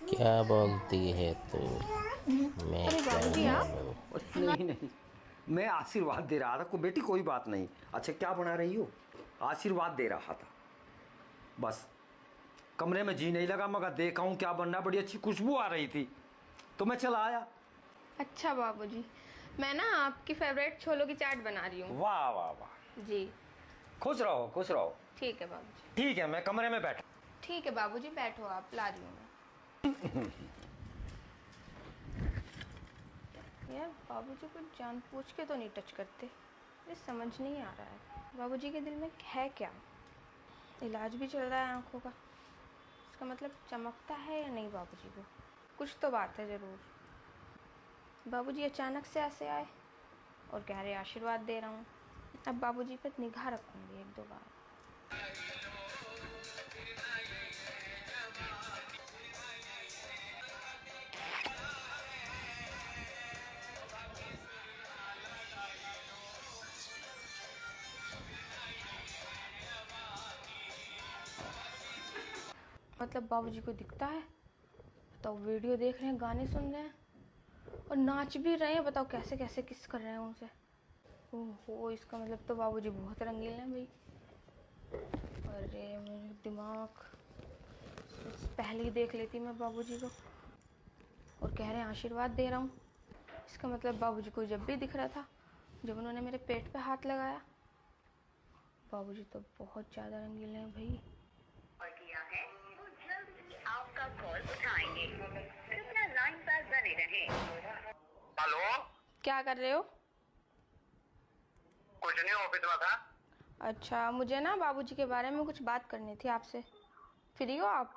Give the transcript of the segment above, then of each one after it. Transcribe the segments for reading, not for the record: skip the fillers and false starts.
क्या बोलती है तू? मैं अरे क्या बाबूजी आप बोलूं? नहीं नहीं, मैं आशीर्वाद दे रहा था को बेटी, कोई बात नहीं। अच्छा क्या बना रही हो? आशीर्वाद दे रहा था बस। कमरे में जी नहीं लगा, मगर देखा हूँ क्या बनना, बड़ी अच्छी खुशबू आ रही थी तो मैं चला आया। अच्छा बाबूजी, मैं ना आपकी फेवरेट छोलों की चाट बना रही हूँ। वाह वाह वाह, जी खुश रहो खुश रहो। ठीक है बाबूजी। ठीक है, मैं कमरे में बैठा। ठीक है बाबूजी, बैठो, आप ला रही हूँ मैं। यार बाबूजी कुछ जानबूझ के तो नहीं टच करते, ये समझ नहीं आ रहा है बाबूजी के दिल में है क्या। इलाज भी चल रहा है आंखों का, इसका मतलब चमकता है या नहीं बाबूजी को, कुछ तो बात है ज़रूर। बाबूजी अचानक से ऐसे आए और कह रहे आशीर्वाद दे रहा हूँ। अब बाबूजी पे निगाह रखूँगी एक दो बार। मतलब बाबूजी को दिखता है, बताओ, वीडियो देख रहे हैं, गाने सुन रहे हैं और नाच भी रहे हैं। बताओ कैसे कैसे किस कर रहे हैं उनसे। ओहो, इसका मतलब तो बाबूजी बहुत रंगीन हैं भाई। अरे मेरा दिमाग, पहले ही देख लेती मैं बाबूजी को। और कह रहे हैं आशीर्वाद दे रहा हूँ, इसका मतलब बाबूजी को जब भी दिख रहा था, जब उन्होंने मेरे पेट पे हाथ लगाया। बाबूजी तो बहुत ज़्यादा रंगीन हैं भाई। किया है तो जल्द ही आपका कॉल उठाएंगे, कृपया लाइन पर बने रहें। हेलो, क्या कर रहे हो? कुछ नहीं, ऑफिस में था। अच्छा, मुझे ना बाबूजी के बारे में कुछ बात करनी थी आपसे। फ्री हो आप?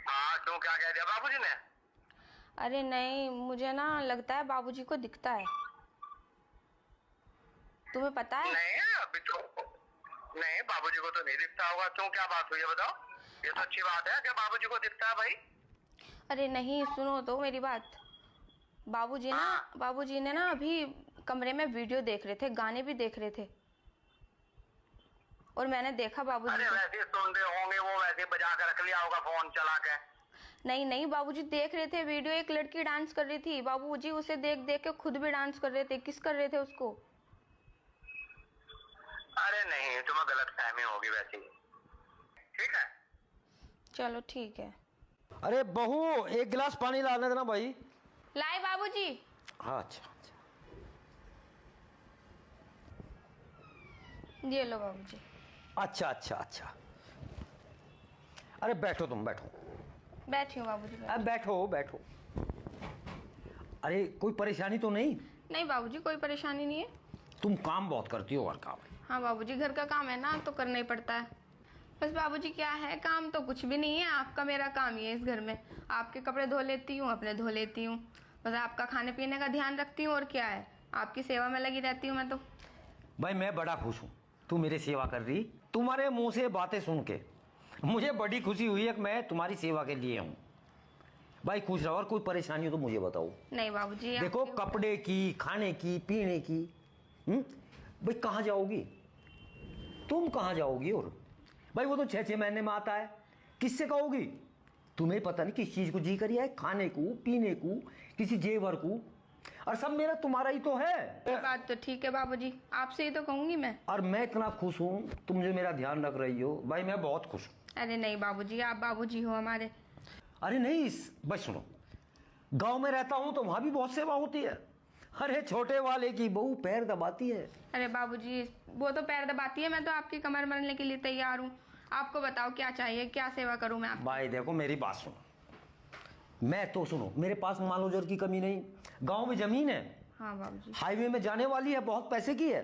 हाँ, क्यों, क्या कह दिया बाबूजी ने? अरे नहीं, मुझे ना लगता है बाबूजी को दिखता है। तुम्हें पता है? नहीं, अभी तो नहीं, बाबूजी को तो नहीं दिखता होगा। क्यों, क्या बात हुई है बताओ। ये तो अच्छी बात है कि बाबूजी को दिखता है भाई। अरे नहीं, सुनो तो मेरी बात। बाबूजी ने ना अभी कमरे में वीडियो देख रहे थे, गाने भी देख रहे थे, और मैंने देखा बाबूजी अरे को। वैसे ही सुन रहे होंगे, वो वैसे ही बजा के रख लिया होगा फोन चला के। नहीं नहीं, बाबूजी देख रहे थे वीडियो, एक लड़की डांस कर रही थी, बाबूजी उसे देख देख के खुद भी डांस कर रहे थे, किस कर रहे थे उसको। अरे नहीं, तुम्हें गलत फहमी होगी वैसे ही। ठीक है, चलो ठीक है। अरे बहू, एक गिलास पानी लाने देना भाई। लाए बाबूजी। हाँ अच्छा अच्छा। ये लो बाबूजी। अच्छा अच्छा अच्छा। अरे बैठो, तुम बैठो। बैठी हूँ बाबूजी। अब बैठो बैठो। अरे कोई परेशानी तो नहीं? नहीं बाबूजी, कोई परेशानी नहीं है। तुम काम बहुत करती हो, घर का। हाँ बाबूजी, घर का काम है ना तो करना ही पड़ता है। बस बाबूजी क्या है, काम तो कुछ भी नहीं है, आपका मेरा काम ही है इस घर में। आपके कपड़े धो लेती हूँ, अपने धो लेती हूँ, बस आपका खाने पीने का ध्यान रखती हूँ, और क्या है, आपकी सेवा में लगी रहती हूँ मैं तो। भाई मैं बड़ा खुश हूँ तू मेरी सेवा कर रही। तुम्हारे मुंह से बातें सुन के मुझे बड़ी खुशी हुई है कि मैं तुम्हारी सेवा के लिए हूँ। भाई खुश रहो, और कोई परेशानी हो तो मुझे बताओ। नहीं बाबूजी, देखो, कपड़े की, खाने की, पीने की। भाई कहाँ जाओगी तुम, कहाँ जाओगी? और भाई वो तो 6-6 महीने में आता है, किससे कहोगी? तुम्हें पता नहीं किस चीज को जी करी है, खाने को, पीने को, किसी जेवर को, और सब मेरा तुम्हारा ही तो है। ये बात तो ठीक है बाबूजी, आपसे ही तो कहूंगी मैं। और मैं इतना खुश हूँ तुम जो मेरा ध्यान रख रही हो, भाई मैं बहुत खुश हूँ। अरे नहीं बाबूजी, आप बाबूजी हो हमारे। अरे नहीं, भाई सुनो, गांव में रहता हूँ तो वहां भी बहुत सेवा होती है। अरे छोटे वाले की बहू पैर दबाती है। अरे बाबूजी, वो तो पैर दबाती है, मैं तो आपकी कमर मरने के लिए तैयार हूँ। आपको बताओ क्या चाहिए, क्या सेवा करूँ मैं आपकी? भाई देखो मेरी बात सुनो, मैं तो सुनो, मेरे पास मालो जर की कमी नहीं। गांव में जमीन है, हाँ बाबूजी। हाईवे में जाने वाली है, बहुत पैसे की है,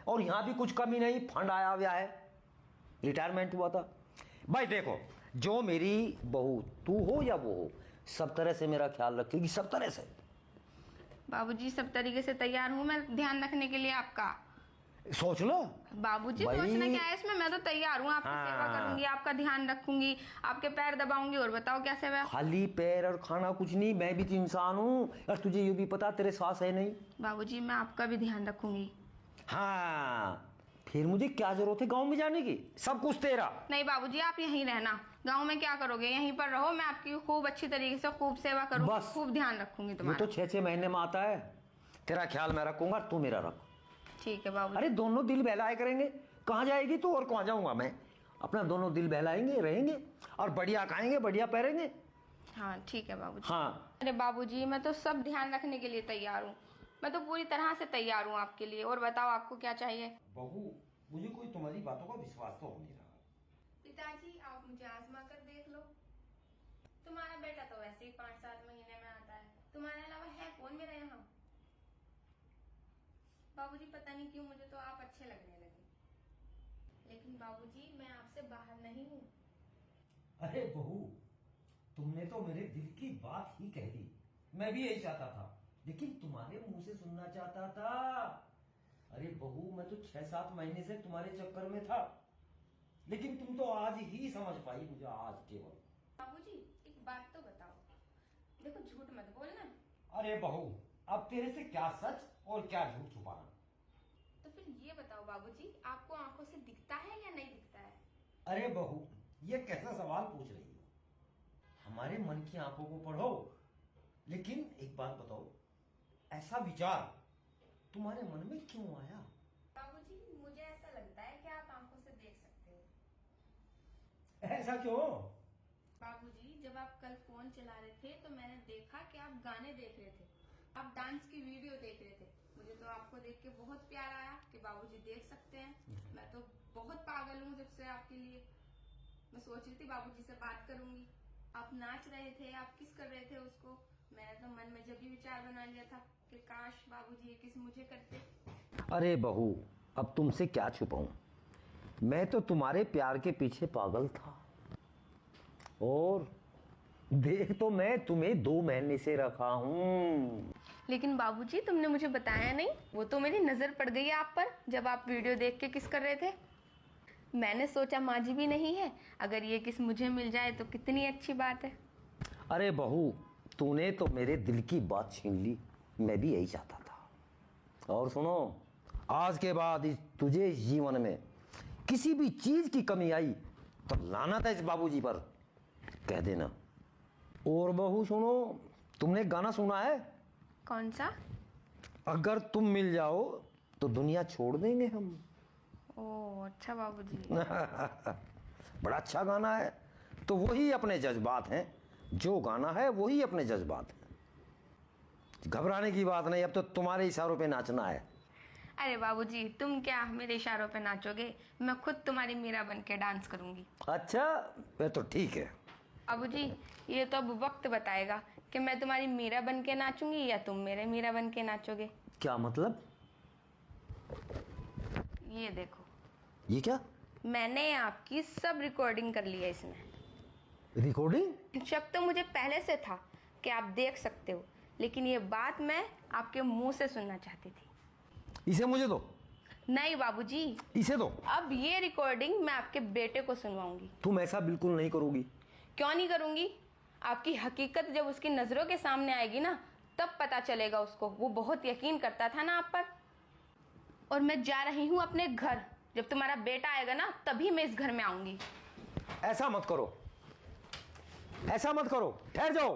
और यहाँ भी कुछ कमी नहीं, फंड आया हुआ है, रिटायरमेंट हुआ था। भाई देखो, जो मेरी बहू तू हो या वो हो, सब तरह से मेरा ख्याल रखेगी, सब तरह से। बाबूजी सब तरीके से तैयार हूँ मैं ध्यान रखने के लिए आपका। सोच लो बाबूजी, भाई। सोचना क्या है इसमें, मैं तो तैयार हूँ, आपकी हाँ। सेवा करूंगी, आपका ध्यान रखूंगी, आपके पैर दबाऊंगी, और बताओ क्या सेवा। खाली पैर और खाना कुछ नहीं, मैं भी तो इंसान हूँ, और तुझे ये भी पता तेरे सास है नहीं। बाबूजी मैं आपका भी ध्यान रखूंगी। हाँ, फिर मुझे क्या जरूरत है गांव में जाने की, सब कुछ तेरा। नहीं बाबूजी, आप यहीं रहना, गांव में क्या करोगे, यहीं पर रहो, मैं आपकी खूब अच्छी तरीके से खूब सेवा करूंगी, बस। खूब ध्यान रखूंगी ये तुम्हारा। तो 6-6 महीने में आता है। तेरा ख्याल मैं रखूंगा, तू मेरा रख। ठीक है बाबूजी। अरे दोनों दिल बहलाए करेंगे। कहाँ जाएगी तू और कहाँ जाऊंगा मैं? अपना दोनों दिल बहलाएंगे, रहेंगे और बढ़िया खाएंगे, बढ़िया पहरेंगे। हाँ ठीक है बाबूजी। हाँ अरे बाबूजी, मैं तो सब ध्यान रखने के लिए तैयार हूँ, मैं तो पूरी तरह से तैयार हूँ आपके लिए। और बताओ आपको क्या चाहिए? बहू, मुझे कोई तुम्हारी बातों का विश्वास तो हो नहीं रहा। पिताजी आप मुझे आजमा कर देख लो, तुम्हारा बेटा तो वैसे ही 5-7 महीने में आता है, तुम्हारे अलावा है कौन मेरे यहाँ? बाबूजी पता नहीं क्यों मुझे तो आप अच्छे लगने लगे, लेकिन बाबूजी मैं आपसे बाहर नहीं हूँ। अरे बहू, तुमने तो मेरे दिल की बात ही कह दी। मैं भी यही चाहता था, लेकिन तुम्हारे मुंह से सुनना चाहता था। अरे बहू, मैं तो 6-7 महीने से तुम्हारे चक्कर में था, लेकिन तुम तो आज ही समझ पाई मुझे, आज केवल। बाबूजी एक बात तो बताओ, देखो झूठ मत बोलना। अरे बहू, अब तेरे से क्या सच और क्या झूठ छुपाना? तो फिर ये बताओ बाबूजी, आपको आंखों से दिखता है या नहीं दिखता है? अरे बहू, ये कैसा सवाल पूछ रही हो? हमारे मन की आंखों को पढ़ो। लेकिन एक बात बताओ, ऐसा विचार तुम्हारे मन में क्यों आया? बाबूजी मुझे ऐसा लगता है कि आप आंखों से देख सकते हो। ऐसा क्यों? बाबूजी जब आप कल फोन चला रहे थे तो मैंने देखा कि आप गाने देख रहे थे, आप डांस की वीडियो देख रहे थे। मुझे तो आपको देख के बहुत प्यार आया कि बाबूजी देख सकते हैं। मैं तो बहुत पागल हूँ जब से आपके लिए। मैं सोच रही थी बाबूजी से बात करूंगी, आप नाच रहे थे, आप किस कर रहे थे उसको। मैंने तो मन में जब भी विचार बना लिया था कि काश बाबूजी ये किस मुझे करते। अरे बहू, अब तुमसे क्या छुपाऊं? मैं तो तुम्हारे प्यार के पीछे पागल था, और देख तो मैं तुम्हें 2 महीने से रखा हूँ। लेकिन बाबूजी तुमने मुझे बताया नहीं, वो तो मेरी नजर पड़ गई आप पर जब आप वीडियो देख के किस कर रहे थे। मैंने सोचा माँ जी भी नहीं है, अगर ये किस मुझे मिल जाए तो कितनी अच्छी बात है। अरे बहू, तूने तो मेरे दिल की बात छीन ली। मैं भी यही चाहता था। और सुनो, आज के बाद तुझे इस जीवन में किसी भी चीज की कमी आई तो लानत है इस बाबूजी पर, कह देना। और बहू सुनो, तुमने गाना सुना है? कौन सा? अगर तुम मिल जाओ तो दुनिया छोड़ देंगे हम। ओह अच्छा बाबूजी। बड़ा अच्छा गाना है। तो वही अपने जज्बात हैं, जो गाना है वही अपने जज्बात हैं। घबराने की बात नहीं, अब तो तुम्हारे इशारों पे नाचना है। अरे बाबूजी तुम क्या मेरे इशारों पे नाचोगे, मैं खुद तुम्हारी मीरा बन के डांस करूंगी। अच्छा, वे तो ठीक है। बाबूजी ये तो अब वक्त बताएगा कि मैं तुम्हारी मीरा बन के नाचूंगी या तुम मेरे मीरा बन के नाचोगे। क्या मतलब? ये देखो, ये क्या? मैंने आपकी सब रिकॉर्डिंग कर ली है इसमें। रिकॉर्डिंग? शक तो मुझे पहले से था कि आप देख सकते हो, लेकिन ये बात मैं आपके मुंह से सुनना चाहती थी। इसे मुझे दो। नहीं बाबूजी, इसे दो। अब ये रिकॉर्डिंग मैं आपके बेटे को सुनवाऊंगी। तुम ऐसा बिल्कुल नहीं करोगी। क्यों नहीं करूंगी? आपकी हकीकत जब उसकी नजरों के सामने आएगी ना, तब पता चलेगा उसको। वो बहुत यकीन करता था ना आप पर। और मैं जा रही हूँ अपने घर, जब तुम्हारा बेटा आएगा ना तभी मैं इस घर में आऊंगी। ऐसा मत करो, ऐसा मत करो, ठहर जाओ।